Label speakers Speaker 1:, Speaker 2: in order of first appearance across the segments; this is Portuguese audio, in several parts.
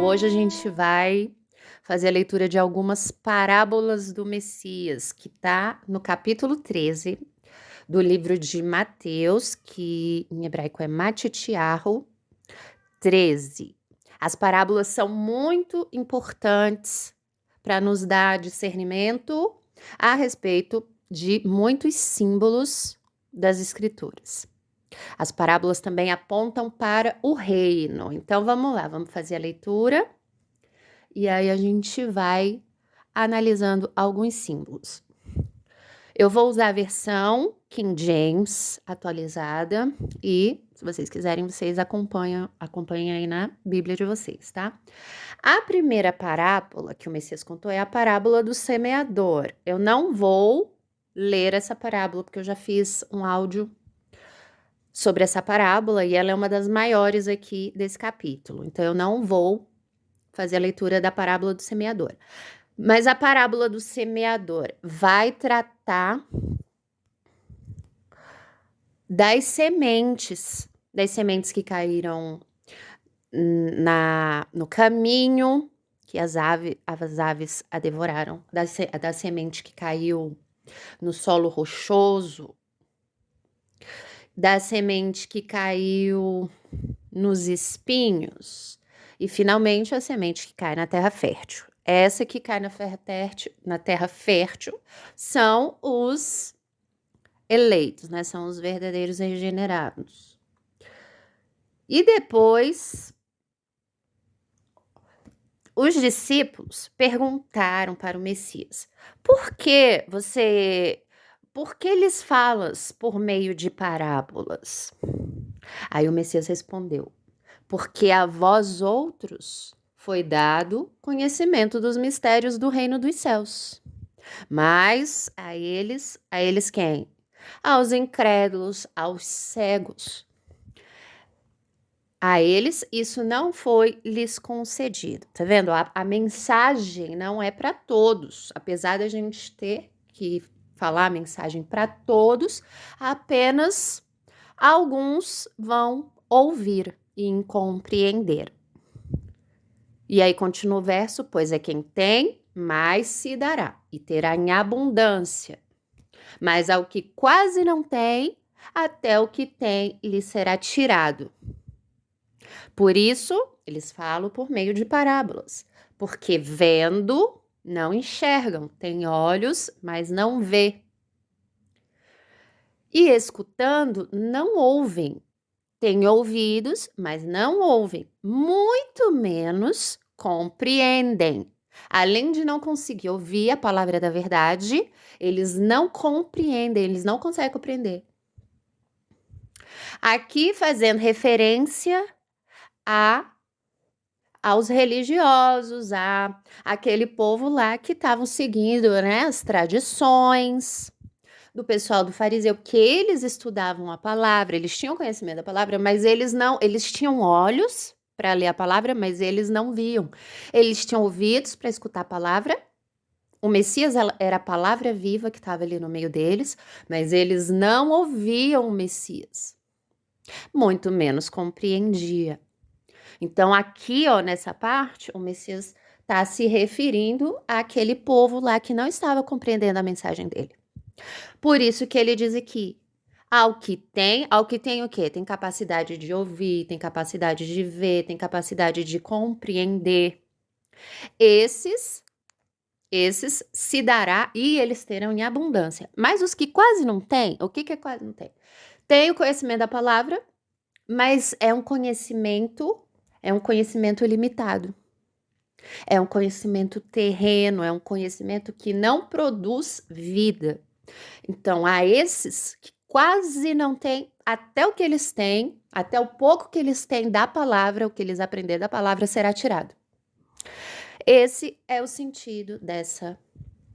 Speaker 1: Hoje a gente vai fazer a leitura de algumas parábolas do Messias, que está no capítulo 13 do livro de Mateus, que em hebraico é Matitiahu 13. As parábolas são muito importantes para nos dar discernimento a respeito de muitos símbolos das Escrituras. As parábolas também apontam para o reino. Então vamos lá, vamos fazer a leitura e aí a gente vai analisando alguns símbolos. Eu vou usar a versão King James atualizada e, se vocês quiserem, vocês acompanhem aí na Bíblia de vocês, tá? A primeira parábola que o Messias contou é a parábola do semeador. Eu não vou ler essa parábola porque eu já fiz um áudio sobre essa parábola e ela é uma das maiores aqui desse capítulo. Então eu não vou fazer a leitura da parábola do semeador. Mas a parábola do semeador vai tratar das sementes que caíram no caminho, que as aves a devoraram, da semente que caiu no solo rochoso, da semente que caiu nos espinhos e, finalmente, a semente que cai na terra fértil. Essa que cai na terra fértil são os eleitos, né? São os verdadeiros regenerados. E depois, os discípulos perguntaram para o Messias: por que lhes falas por meio de parábolas? Aí o Messias respondeu: porque a vós outros foi dado conhecimento dos mistérios do reino dos céus. Mas a eles quem? Aos incrédulos, aos cegos. A eles isso não foi lhes concedido. Tá vendo? A mensagem não é para todos. Apesar da gente ter que falar a mensagem para todos, apenas alguns vão ouvir e compreender. E aí continua o verso, pois é quem tem, mais se dará, e terá em abundância. Mas ao que quase não tem, até o que tem lhe será tirado. Por isso, eles falam por meio de parábolas, porque vendo, não enxergam, têm olhos, mas não vê. E escutando, não ouvem. Têm ouvidos, mas não ouvem, muito menos compreendem. Além de não conseguir ouvir a palavra da verdade, eles não compreendem, eles não conseguem compreender. Aqui fazendo referência aos religiosos, aquele povo lá que estavam seguindo, né, as tradições do pessoal do fariseu, que eles estudavam a palavra, eles tinham conhecimento da palavra, mas eles tinham olhos para ler a palavra, mas eles não viam. Eles tinham ouvidos para escutar a palavra. O Messias era a palavra viva que estava ali no meio deles, mas eles não ouviam o Messias. Muito menos compreendia. Então aqui, ó, nessa parte, o Messias está se referindo àquele povo lá que não estava compreendendo a mensagem dele. Por isso que ele diz aqui, ao que tem o quê? Tem capacidade de ouvir, tem capacidade de ver, tem capacidade de compreender. Esses se dará e eles terão em abundância. Mas os que quase não têm, o que é quase não tem? Tem o conhecimento da palavra, mas é um conhecimento limitado. É um conhecimento terreno, é um conhecimento que não produz vida. Então, a esses que quase não têm, até o que eles têm, até o pouco que eles têm da palavra, o que eles aprenderam da palavra será tirado. Esse é o sentido dessa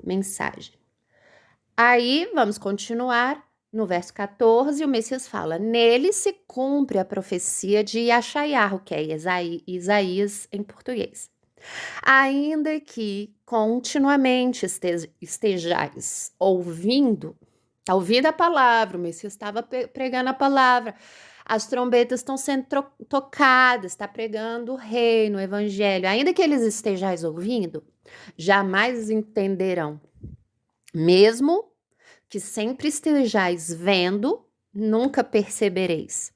Speaker 1: mensagem. Aí, vamos continuar. No verso 14, o Messias fala: nele se cumpre a profecia de Yashayahu, que é Isaías em português. Ainda que continuamente estejais ouvindo a palavra, o Messias estava pregando a palavra. as trombetas estão sendo tocadas, está pregando o reino, o evangelho. Ainda que eles estejais ouvindo, jamais entenderão. Mesmo que sempre estejais vendo, nunca percebereis.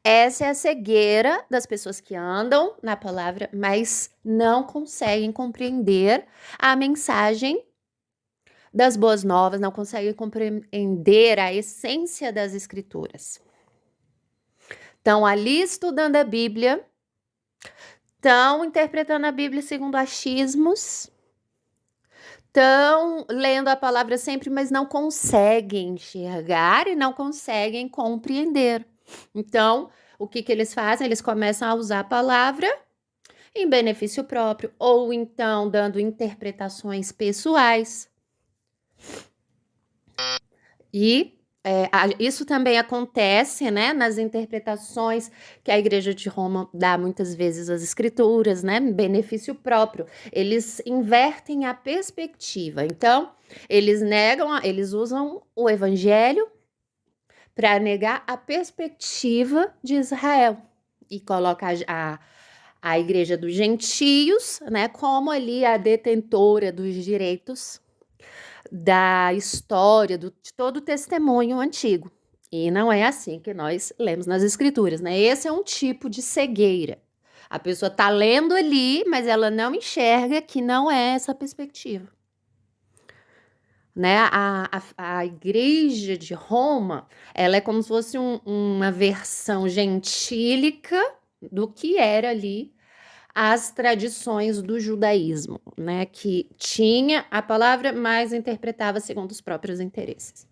Speaker 1: Essa é a cegueira das pessoas que andam na palavra, mas não conseguem compreender a mensagem das boas novas, não conseguem compreender a essência das escrituras. Estão ali estudando a Bíblia, estão interpretando a Bíblia segundo achismos, estão lendo a palavra sempre, mas não conseguem enxergar e não conseguem compreender. Então, o que eles fazem? Eles começam a usar a palavra em benefício próprio, ou então dando interpretações pessoais. E isso também acontece, né, nas interpretações que a Igreja de Roma dá muitas vezes às Escrituras, né, em benefício próprio. Eles invertem a perspectiva. Então, eles usam o Evangelho para negar a perspectiva de Israel e coloca a Igreja dos Gentios, né, como ali a detentora dos direitos da história, de todo o testemunho antigo. E não é assim que nós lemos nas Escrituras, né? Esse é um tipo de cegueira. A pessoa está lendo ali, mas ela não enxerga que não é essa perspectiva. Né? A Igreja de Roma, ela é como se fosse uma versão gentílica do que era ali as tradições do judaísmo, né? Que tinha a palavra, mas interpretava segundo os próprios interesses.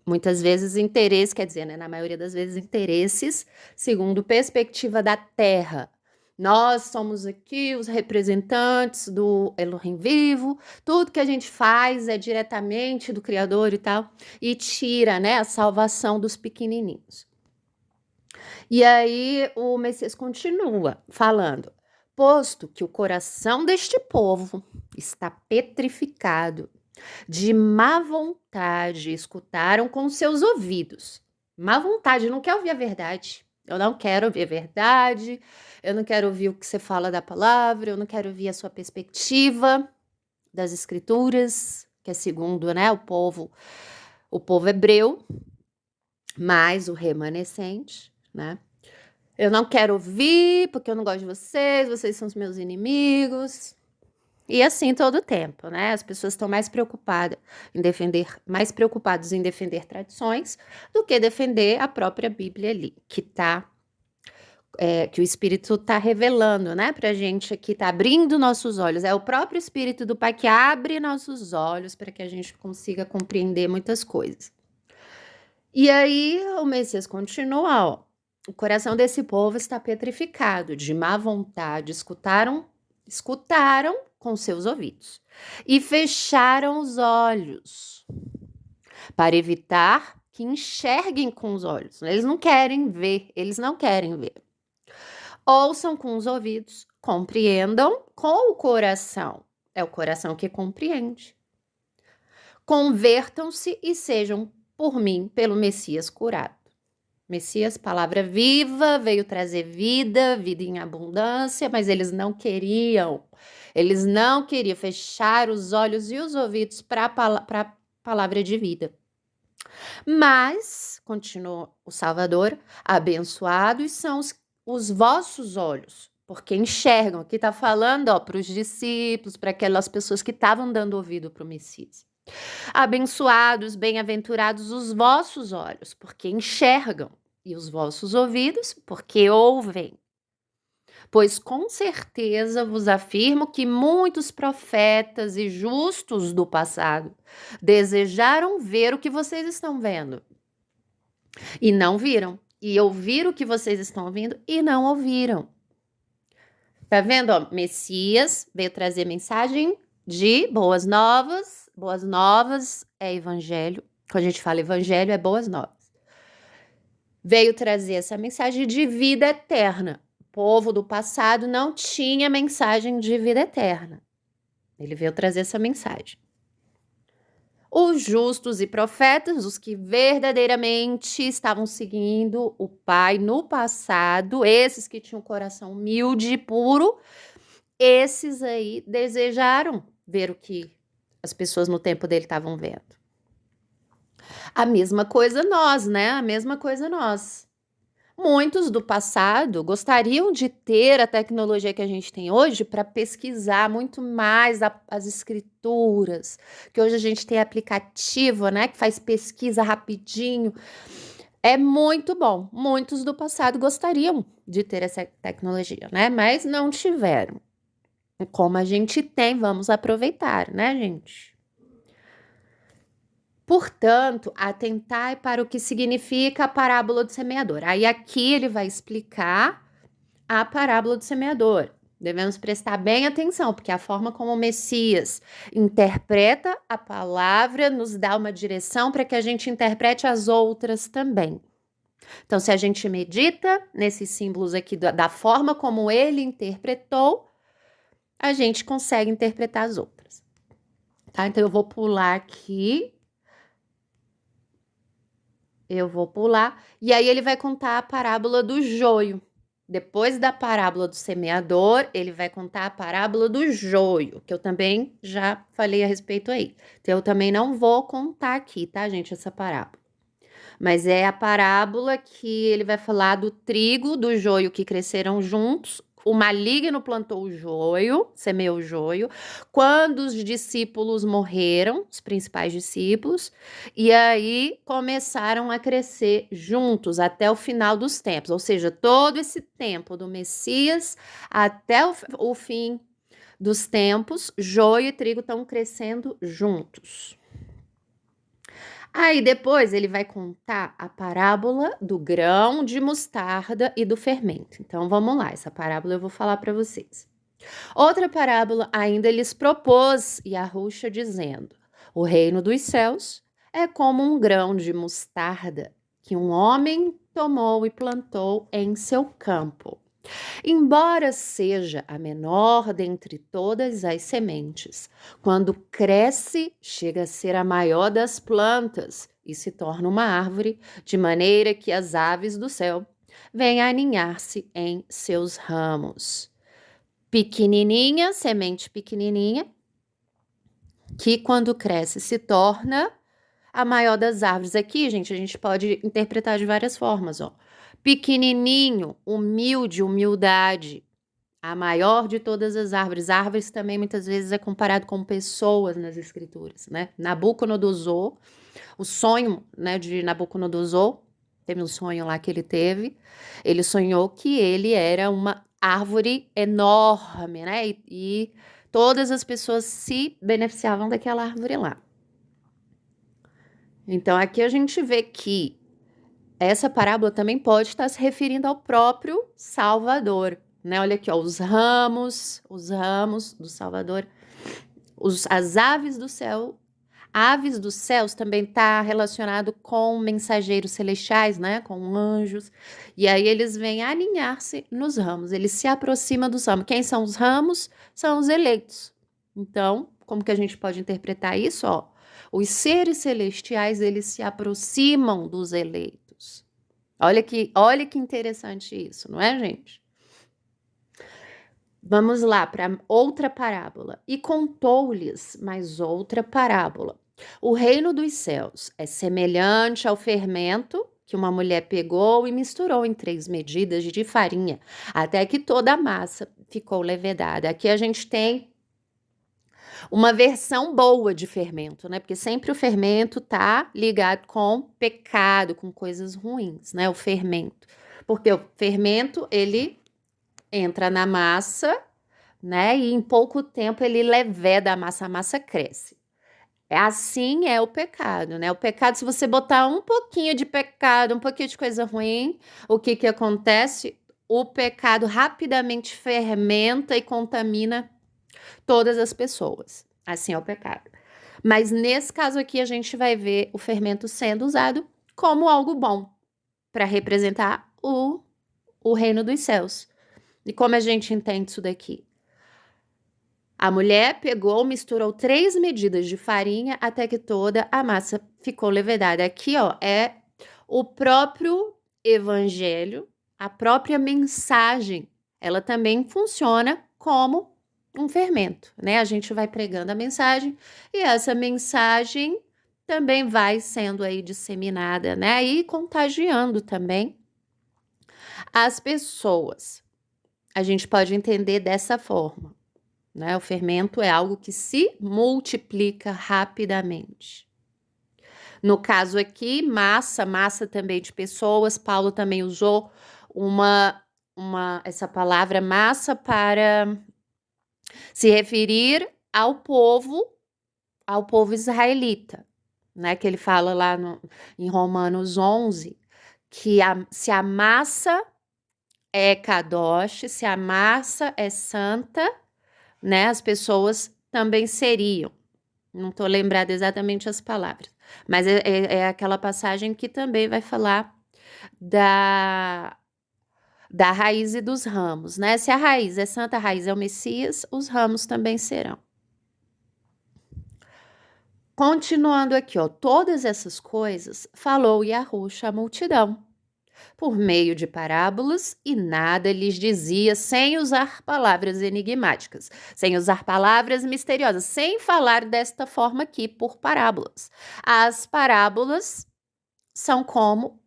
Speaker 1: Muitas vezes interesse, quer dizer, né? Na maioria das vezes interesses segundo perspectiva da terra. Nós somos aqui os representantes do Elohim vivo, tudo que a gente faz é diretamente do Criador e tal, e tira, né, a salvação dos pequenininhos. E aí o Messias continua falando, posto que o coração deste povo está petrificado, de má vontade escutaram com seus ouvidos. Má vontade, não quer ouvir a verdade. Eu não quero ouvir a verdade, eu não quero ouvir o que você fala da palavra, eu não quero ouvir a sua perspectiva das escrituras, que é segundo, né, o povo hebreu, mais o remanescente, né? Eu não quero ouvir porque eu não gosto de vocês são os meus inimigos. E assim todo o tempo, né? As pessoas estão mais preocupadas em defender tradições do que defender a própria Bíblia ali, que o Espírito está revelando, né, pra gente aqui, tá abrindo nossos olhos. É o próprio Espírito do Pai que abre nossos olhos para que a gente consiga compreender muitas coisas. E aí o Messias continua, ó. O coração desse povo está petrificado, de má vontade, escutaram com seus ouvidos e fecharam os olhos para evitar que enxerguem com os olhos. Eles não querem ver. Ouçam com os ouvidos, compreendam com o coração. É o coração que compreende. Convertam-se e sejam, por mim, pelo Messias curado. Messias, palavra viva, veio trazer vida em abundância, mas eles não queriam fechar os olhos e os ouvidos para a palavra de vida. Mas, continuou o Salvador, abençoados são os vossos olhos, porque enxergam. Aqui está falando para os discípulos, para aquelas pessoas que estavam dando ouvido para o Messias. Abençoados, bem-aventurados os vossos olhos, porque enxergam, e os vossos ouvidos, porque ouvem. Pois com certeza vos afirmo que muitos profetas e justos do passado desejaram ver o que vocês estão vendo e não viram, e ouvir o que vocês estão ouvindo e não ouviram. Tá vendo? Ó, Messias veio trazer mensagem de boas novas. Boas novas é evangelho. Quando a gente fala evangelho, é boas novas. Veio trazer essa mensagem de vida eterna. O povo do passado não tinha mensagem de vida eterna. Ele veio trazer essa mensagem. Os justos e profetas, os que verdadeiramente estavam seguindo o Pai no passado, esses que tinham um coração humilde e puro, esses aí desejaram ver o que as pessoas no tempo dele estavam vendo. A mesma coisa nós, né? A mesma coisa nós. Muitos do passado gostariam de ter a tecnologia que a gente tem hoje para pesquisar muito mais as escrituras, que hoje a gente tem aplicativo, né, que faz pesquisa rapidinho. É muito bom. Muitos do passado gostariam de ter essa tecnologia, né, mas não tiveram. Como a gente tem, vamos aproveitar, né, gente? Portanto, atentai para o que significa a parábola do semeador. Aí aqui ele vai explicar a parábola do semeador. Devemos prestar bem atenção, porque a forma como o Messias interpreta a palavra nos dá uma direção para que a gente interprete as outras também. Então, se a gente medita nesses símbolos aqui da forma como ele interpretou, a gente consegue interpretar as outras. Tá? Então, eu vou pular aqui. E aí ele vai contar a parábola do joio. Depois da parábola do semeador, ele vai contar a parábola do joio, que eu também já falei a respeito aí. Então, eu também não vou contar aqui, tá, gente, essa parábola. Mas é a parábola que ele vai falar do trigo, do joio que cresceram juntos. O maligno plantou o joio, semeou o joio, quando os discípulos morreram, os principais discípulos, e aí começaram a crescer juntos até o final dos tempos, ou seja, todo esse tempo do Messias até o fim dos tempos, joio e trigo estão crescendo juntos. Aí depois ele vai contar a parábola do grão de mostarda e do fermento. Então vamos lá, essa parábola eu vou falar para vocês. Outra parábola ainda lhes propôs Yahushua dizendo: o reino dos céus é como um grão de mostarda que um homem tomou e plantou em seu campo. Embora seja a menor dentre todas as sementes, quando cresce, chega a ser a maior das plantas e se torna uma árvore, de maneira que as aves do céu vêm aninhar-se em seus ramos. Pequenininha, semente pequenininha, que quando cresce se torna a maior das árvores. Aqui, gente, a gente pode interpretar de várias formas, ó. Pequenininho, humilde, humildade. A maior de todas as árvores. Árvores também muitas vezes é comparado com pessoas nas escrituras, né? Nabucodonosor, o sonho, né, de Nabucodonosor, teve um sonho lá que ele teve. Ele sonhou que ele era uma árvore enorme, né? E todas as pessoas se beneficiavam daquela árvore lá. Então aqui a gente vê que essa parábola também pode estar se referindo ao próprio Salvador, né? Olha aqui, ó, os ramos do Salvador, as aves do céu. Aves dos céus também está relacionado com mensageiros celestiais, né? Com anjos. E aí eles vêm aninhar-se nos ramos, eles se aproximam dos ramos. Quem são os ramos? São os eleitos. Então, como que a gente pode interpretar isso? Ó, os seres celestiais, eles se aproximam dos eleitos. Olha que interessante isso, não é, gente? Vamos lá para outra parábola. E contou-lhes mais outra parábola. O reino dos céus é semelhante ao fermento que uma mulher pegou e misturou em 3 medidas de farinha, até que toda a massa ficou levedada. Aqui a gente tem uma versão boa de fermento, né? Porque sempre o fermento tá ligado com pecado, com coisas ruins, né? O fermento. Porque o fermento, ele entra na massa, né? E em pouco tempo ele leveda a massa cresce. Assim é o pecado, né? O pecado, se você botar um pouquinho de pecado, um pouquinho de coisa ruim, o que que acontece? O pecado rapidamente fermenta e contamina todas as pessoas. Assim é o pecado. Mas nesse caso aqui, a gente vai ver o fermento sendo usado como algo bom para representar o reino dos céus. E como a gente entende isso daqui? A mulher pegou, misturou 3 medidas de farinha até que toda a massa ficou levedada. Aqui, ó, é o próprio evangelho, a própria mensagem, ela também funciona como um fermento, né? A gente vai pregando a mensagem e essa mensagem também vai sendo aí disseminada, né? E contagiando também as pessoas. A gente pode entender dessa forma, né? O fermento é algo que se multiplica rapidamente. No caso aqui, massa também de pessoas. Paulo também usou essa palavra massa para se referir ao povo israelita, né? Que ele fala lá em Romanos 11, que se a massa é kadosh, se a massa é santa, né? As pessoas também seriam. Não estou lembrada exatamente as palavras, mas é aquela passagem que também vai falar da raiz e dos ramos, né? Se a raiz é santa, a raiz é o Messias, os ramos também serão. Continuando aqui, ó, todas essas coisas falou Yahushua à multidão, por meio de parábolas, e nada lhes dizia sem usar palavras enigmáticas, sem usar palavras misteriosas, sem falar desta forma aqui, por parábolas. As parábolas são como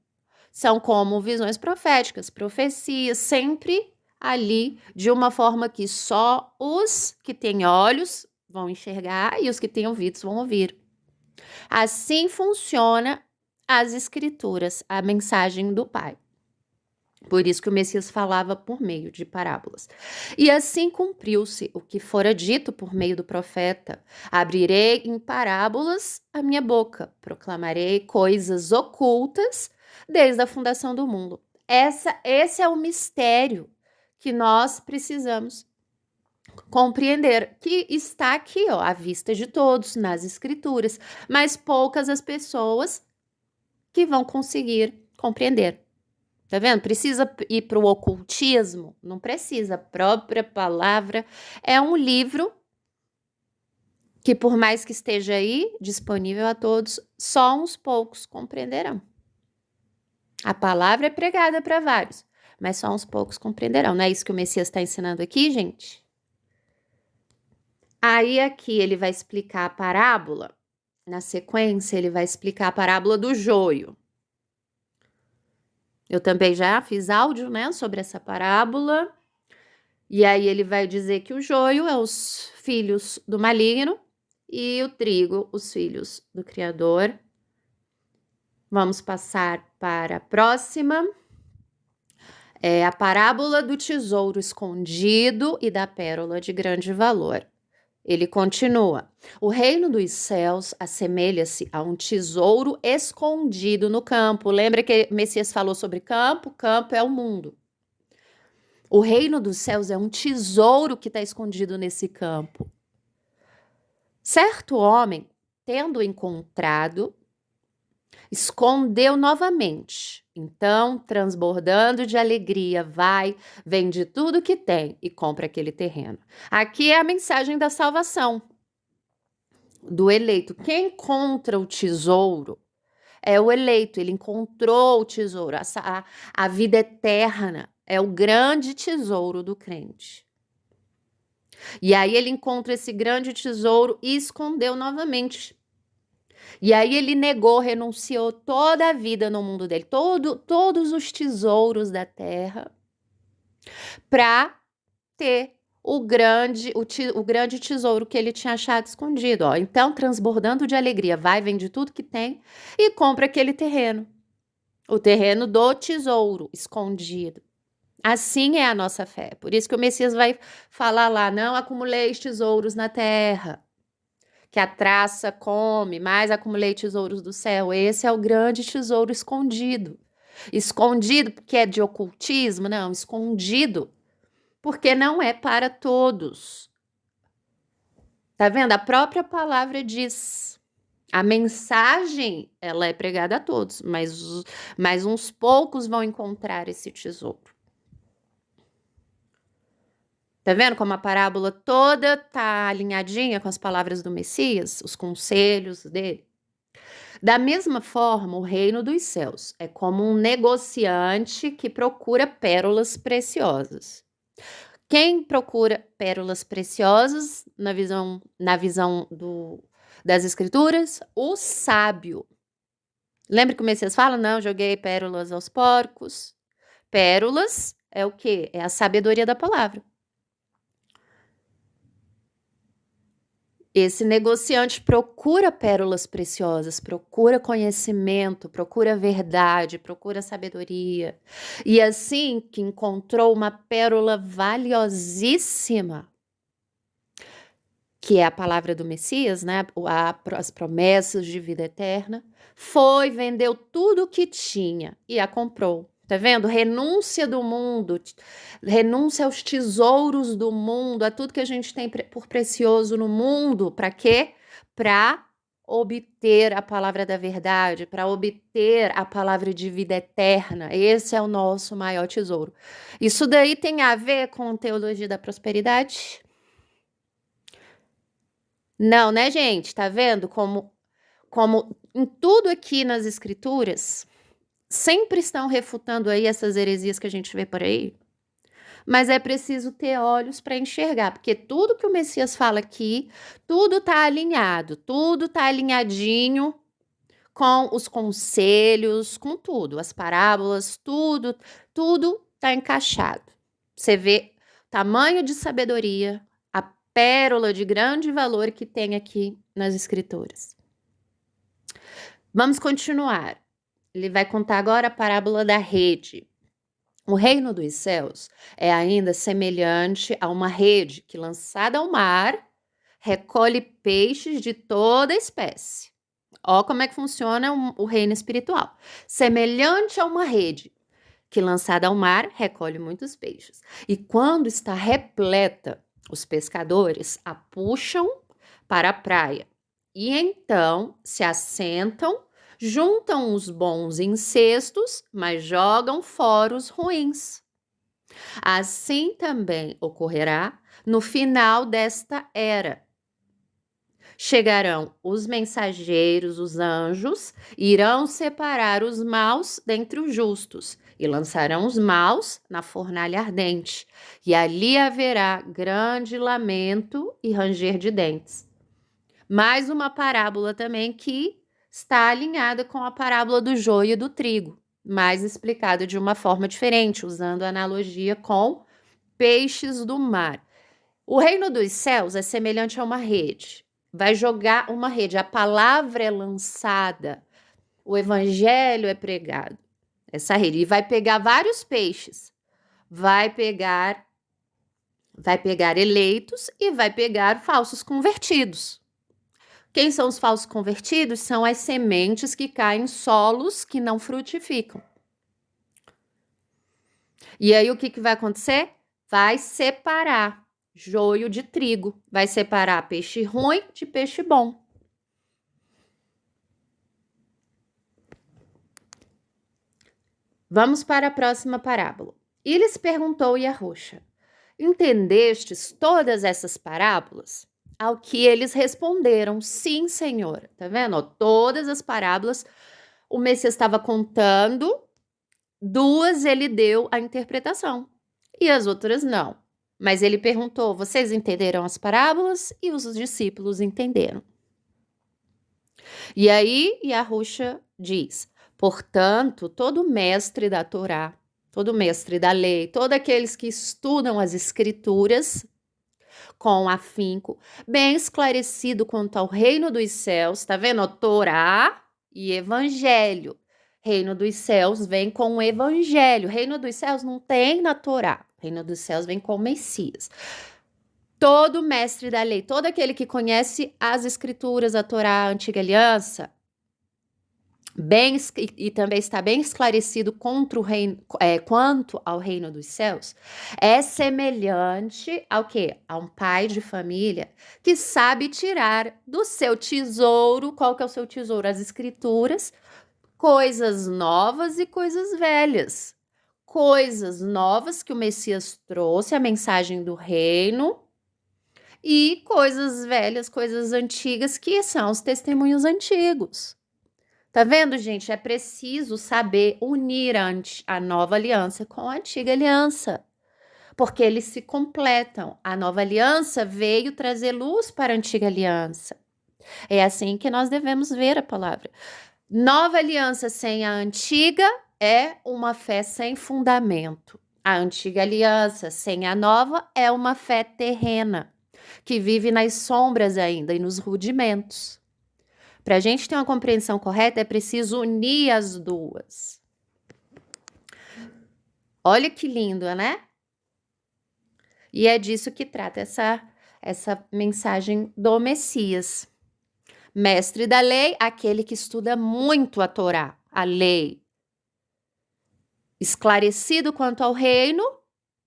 Speaker 1: visões proféticas, profecias, sempre ali de uma forma que só os que têm olhos vão enxergar e os que têm ouvidos vão ouvir. Assim funciona as escrituras, a mensagem do Pai. Por isso que o Messias falava por meio de parábolas. E assim cumpriu-se o que fora dito por meio do profeta: abrirei em parábolas a minha boca, proclamarei coisas ocultas desde a fundação do mundo. Esse é o mistério que nós precisamos compreender, que está aqui, ó, à vista de todos, nas escrituras, mas poucas as pessoas que vão conseguir compreender. Tá vendo? Precisa ir para o ocultismo? Não precisa. A própria palavra é um livro que, por mais que esteja aí, disponível a todos, só uns poucos compreenderão. A palavra é pregada para vários, mas só uns poucos compreenderão. Não é isso que o Messias está ensinando aqui, gente? Aí aqui ele vai explicar a parábola. Na sequência, ele vai explicar a parábola do joio. Eu também já fiz áudio, né, sobre essa parábola. E aí ele vai dizer que o joio é os filhos do maligno e o trigo, os filhos do Criador. Vamos passar para a próxima. É a parábola do tesouro escondido e da pérola de grande valor. Ele continua: o reino dos céus assemelha-se a um tesouro escondido no campo. Lembra que Messias falou sobre campo? Campo é o mundo. O reino dos céus é um tesouro que está escondido nesse campo. Certo homem, tendo encontrado, escondeu novamente. Então, transbordando de alegria, vende tudo que tem e compra aquele terreno. Aqui é a mensagem da salvação do eleito. Quem encontra o tesouro é o eleito. Ele encontrou o tesouro, a vida eterna. É o grande tesouro do crente. E aí ele encontra esse grande tesouro e escondeu novamente. E aí ele negou, renunciou toda a vida no mundo dele, todos os tesouros da terra, para ter o grande tesouro que ele tinha achado escondido. Ó. Então, transbordando de alegria, vende tudo que tem e compra aquele terreno. O terreno do tesouro escondido. Assim é a nossa fé. Por isso que o Messias vai falar lá: não acumuleis tesouros na terra, que a traça come, mas acumulei tesouros do céu. Esse é o grande tesouro escondido. Escondido porque é de ocultismo? Não, escondido porque não é para todos. Tá vendo? A própria palavra diz. A mensagem, ela é pregada a todos, mas uns poucos vão encontrar esse tesouro. Tá vendo como a parábola toda tá alinhadinha com as palavras do Messias, os conselhos dele? Da mesma forma, o reino dos céus é como um negociante que procura pérolas preciosas. Quem procura pérolas preciosas na visão das escrituras? O sábio. Lembra que o Messias fala? Não, joguei pérolas aos porcos. Pérolas é o quê? É a sabedoria da palavra. Esse negociante procura pérolas preciosas, procura conhecimento, procura verdade, procura sabedoria. E assim que encontrou uma pérola valiosíssima, que é a palavra do Messias, né? As promessas de vida eterna, foi, vendeu tudo o que tinha e a comprou. Tá vendo? Renúncia do mundo, renúncia aos tesouros do mundo, a tudo que a gente tem por precioso no mundo. Para quê? Para obter a palavra da verdade, para obter a palavra de vida eterna. Esse é o nosso maior tesouro. Isso daí tem a ver com teologia da prosperidade? Não, né, gente? Tá vendo como em tudo aqui nas escrituras sempre estão refutando aí essas heresias que a gente vê por aí? Mas é preciso ter olhos para enxergar, porque tudo que o Messias fala aqui, tudo tá alinhado, tudo tá alinhadinho com os conselhos, com tudo, as parábolas, tudo tá encaixado. Você vê o tamanho de sabedoria, a pérola de grande valor que tem aqui nas escrituras. Vamos continuar. Ele vai contar agora a parábola da rede. O reino dos céus é ainda semelhante a uma rede que, lançada ao mar, recolhe peixes de toda espécie. Ó como é que funciona o reino espiritual. Semelhante a uma rede que, lançada ao mar, recolhe muitos peixes. E quando está repleta, os pescadores a puxam para a praia. E então se assentam, juntam os bons em cestos, mas jogam fora os ruins. Assim também ocorrerá no final desta era. Chegarão os mensageiros, os anjos, irão separar os maus dentre os justos e lançarão os maus na fornalha ardente. E ali haverá grande lamento e ranger de dentes. Mais uma parábola também que está alinhada com a parábola do joio e do trigo, mas explicada de uma forma diferente, usando a analogia com peixes do mar. O reino dos céus é semelhante a uma rede. Vai jogar uma rede, a palavra é lançada, o evangelho é pregado. Essa rede e vai pegar vários peixes. Vai pegar eleitos e vai pegar falsos convertidos. Quem são os falsos convertidos? São as sementes que caem em solos que não frutificam. E aí o que vai acontecer? Vai separar joio de trigo, vai separar peixe ruim de peixe bom. Vamos para a próxima parábola. E lhes perguntou Yahushua: entendestes todas essas parábolas? Ao que eles responderam: sim, Senhor. Tá vendo? Todas as parábolas o Messias estava contando, duas ele deu a interpretação e as outras não. Mas ele perguntou: vocês entenderam as parábolas? E os discípulos entenderam. E aí Yahushua diz: portanto, todo mestre da Torá, todo mestre da lei, todos aqueles que estudam as escrituras com afinco, bem esclarecido quanto ao reino dos céus, tá vendo? Torá e evangelho. Reino dos céus vem com o evangelho. Reino dos céus não tem na Torá. Reino dos céus vem com o Messias. Todo mestre da lei, todo aquele que conhece as escrituras, a Torá, a antiga aliança, e também está bem esclarecido quanto ao reino dos céus, é semelhante ao quê? A um pai de família que sabe tirar do seu tesouro, qual que é o seu tesouro? As escrituras, coisas novas e coisas velhas, coisas novas que o Messias trouxe, a mensagem do reino, e coisas velhas, coisas antigas, que são os testemunhos antigos. Tá vendo, gente? É preciso saber unir a nova aliança com a antiga aliança, porque eles se completam. A nova aliança veio trazer luz para a antiga aliança. É assim que nós devemos ver a palavra. Nova aliança sem a antiga é uma fé sem fundamento. A antiga aliança sem a nova é uma fé terrena, que vive nas sombras ainda e nos rudimentos. Para a gente ter uma compreensão correta, é preciso unir as duas. Olha que lindo, né? E é disso que trata essa mensagem do Messias. Mestre da lei, aquele que estuda muito a Torá, a lei. Esclarecido quanto ao reino,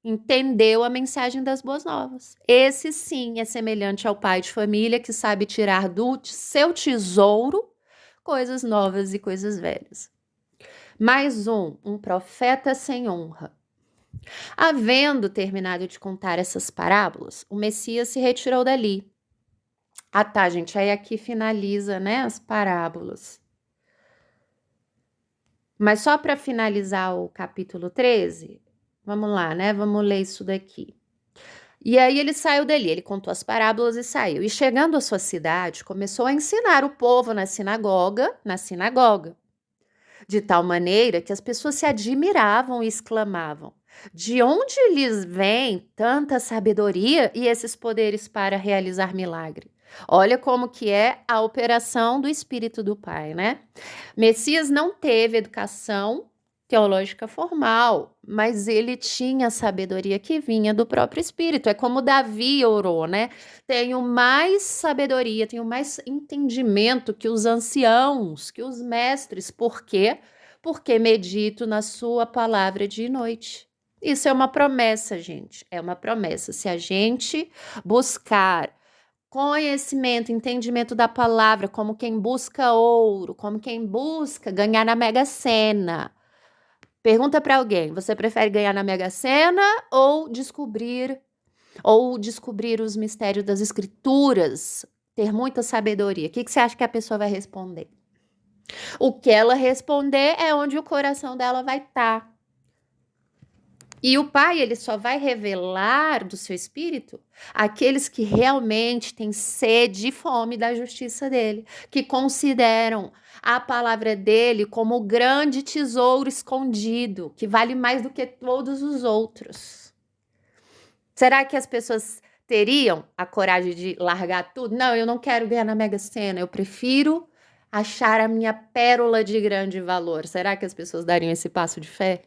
Speaker 1: entendeu a mensagem das boas novas. Esse sim é semelhante ao pai de família que sabe tirar do seu tesouro coisas novas e coisas velhas. Mais um profeta sem honra. Havendo terminado de contar essas parábolas, o Messias se retirou dali. Ah, tá, gente, aí aqui finaliza, né, as parábolas. Mas só para finalizar o capítulo 13, vamos lá, né? Vamos ler isso daqui. E aí ele saiu dali, ele contou as parábolas e saiu. E chegando à sua cidade, começou a ensinar o povo na sinagoga, de tal maneira que as pessoas se admiravam e exclamavam: de onde lhes vem tanta sabedoria e esses poderes para realizar milagre? Olha como que é a operação do Espírito do Pai, né? Messias não teve educação teológica formal, mas ele tinha sabedoria que vinha do próprio Espírito. É como Davi orou, né? Tenho mais sabedoria, tenho mais entendimento que os anciãos, que os mestres. Por quê? Porque medito na sua palavra de noite. Isso é uma promessa, gente. É uma promessa. Se a gente buscar conhecimento, entendimento da palavra, como quem busca ouro, como quem busca ganhar na Mega Sena. Pergunta para alguém, você prefere ganhar na Mega Sena ou descobrir os mistérios das escrituras, ter muita sabedoria? O que você acha que a pessoa vai responder? O que ela responder é onde o coração dela vai estar. E o Pai, ele só vai revelar do seu espírito aqueles que realmente têm sede e fome da justiça dele, que consideram a palavra dele como o grande tesouro escondido, que vale mais do que todos os outros. Será que as pessoas teriam a coragem de largar tudo? Não, eu não quero ganhar na Mega Sena, eu prefiro achar a minha pérola de grande valor. Será que as pessoas dariam esse passo de fé?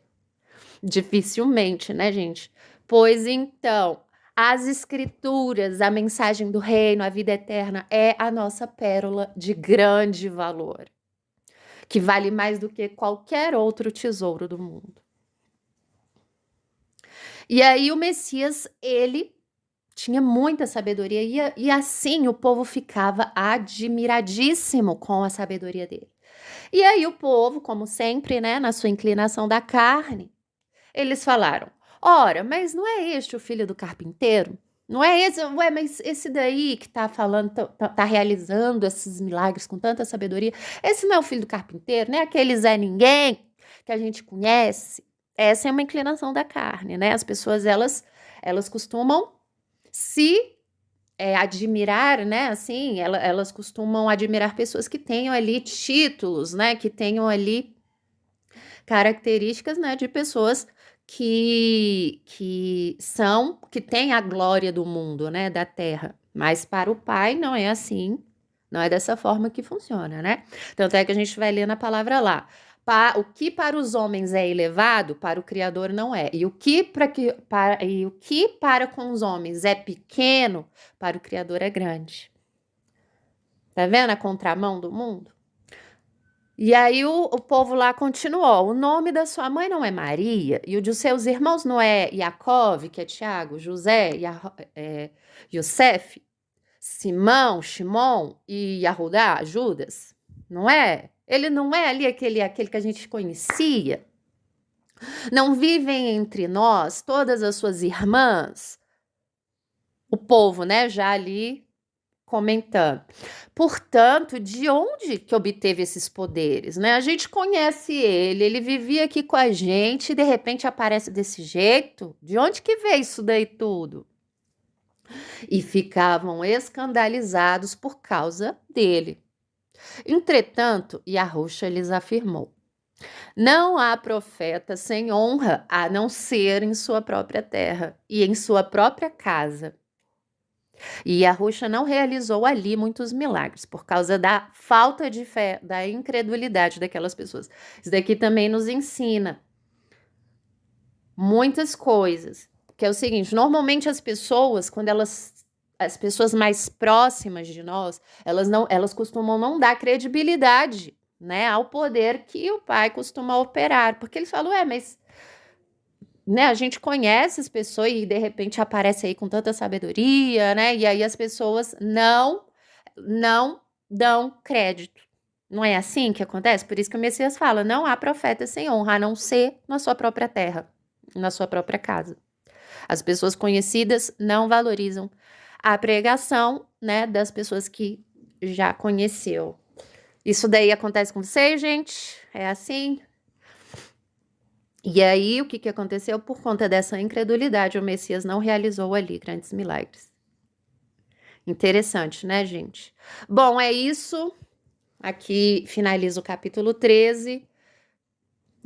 Speaker 1: Dificilmente, né, gente? Pois então, as escrituras, a mensagem do reino, a vida eterna é a nossa pérola de grande valor, que vale mais do que qualquer outro tesouro do mundo. E aí o Messias, ele tinha muita sabedoria e assim o povo ficava admiradíssimo com a sabedoria dele. E aí o povo, como sempre, né, na sua inclinação da carne, eles falaram: ora, mas não é este o filho do carpinteiro? Não é esse? Ué, mas esse daí que tá falando, tá realizando esses milagres com tanta sabedoria, esse não é o filho do carpinteiro, né? Aquele Zé Ninguém que a gente conhece. Essa é uma inclinação da carne, né? As pessoas, elas costumam se admirar, né? Assim, elas costumam admirar pessoas que tenham ali títulos, né? Que tenham ali características, né, de pessoas que têm a glória do mundo, né, da terra. Mas para o Pai não é assim, não é dessa forma que funciona, né? Tanto é que a gente vai ler na palavra lá. O que para os homens é elevado, para o Criador não é. E o que para com os homens é pequeno, para o Criador é grande. Tá vendo a contramão do mundo? E aí o povo lá continuou: o nome da sua mãe não é Maria, e o de seus irmãos não é Jacove, que é Tiago, José, Yosef, Simão, Shimon e Yahudá, Judas? Não é? Ele não é ali aquele que a gente conhecia? Não vivem entre nós todas as suas irmãs? O povo, né, já ali comentando. Portanto, de onde que obteve esses poderes, né? A gente conhece ele vivia aqui com a gente e de repente aparece desse jeito? De onde que veio isso daí tudo? E ficavam escandalizados por causa dele. Entretanto, Yahusha lhes afirmou: não há profeta sem honra a não ser em sua própria terra e em sua própria casa. E Yahusha não realizou ali muitos milagres por causa da falta de fé, da incredulidade daquelas pessoas. Isso daqui também nos ensina muitas coisas, que é o seguinte, normalmente as pessoas, as pessoas mais próximas de nós, elas costumam não dar credibilidade, né, ao poder que o pai costuma operar, porque eles falam, mas né, a gente conhece as pessoas e de repente aparece aí com tanta sabedoria, né? E aí as pessoas não dão crédito. Não é assim que acontece? Por isso que o Messias fala: não há profeta sem honra, a não ser na sua própria terra, na sua própria casa. As pessoas conhecidas não valorizam a pregação, né, das pessoas que já conheceu. Isso daí acontece com vocês, gente? É assim? E aí, o que aconteceu? Por conta dessa incredulidade, o Messias não realizou ali grandes milagres. Interessante, né, gente? Bom, é isso. Aqui finaliza o capítulo 13.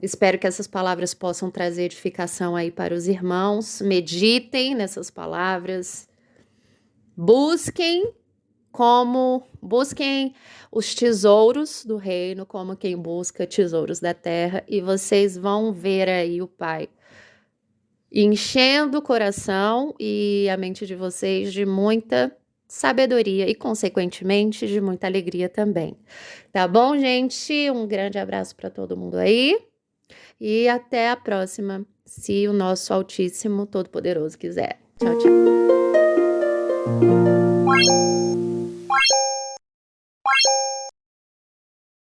Speaker 1: Espero que essas palavras possam trazer edificação aí para os irmãos. Meditem nessas palavras. Busquem os tesouros do reino, como quem busca tesouros da terra, e vocês vão ver aí o Pai enchendo o coração e a mente de vocês de muita sabedoria e, consequentemente, de muita alegria também. Tá bom, gente? Um grande abraço para todo mundo aí e até a próxima, se o nosso Altíssimo Todo-Poderoso quiser. Tchau, tchau.